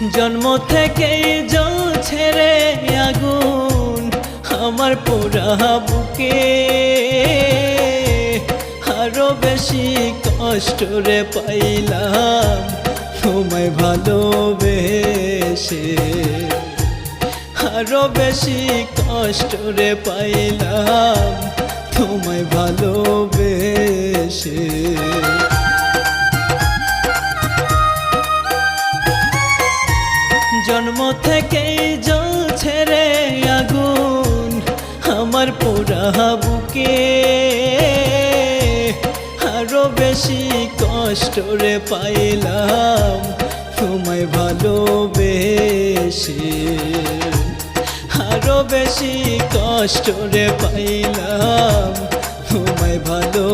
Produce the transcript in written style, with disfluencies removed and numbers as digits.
জন্ম থেকেই জ্বলছে রে আগুন আমার পোড়া বুকে, আরো বেশি কষ্ট রে পাইলাম তোমায় ভালোবেসে, আরো বেশি কষ্ট রে পাইলাম তোমায় ভালোবেসে। জন্ম থেকেই জ্বলছে রে আগুন আমার পোড়া বুকে, আরো বেশি কষ্ট রে পাইলাম তোমায় ভালোবেসে, আরো বেশি কষ্ট রে পাইলাম তোমায় ভালো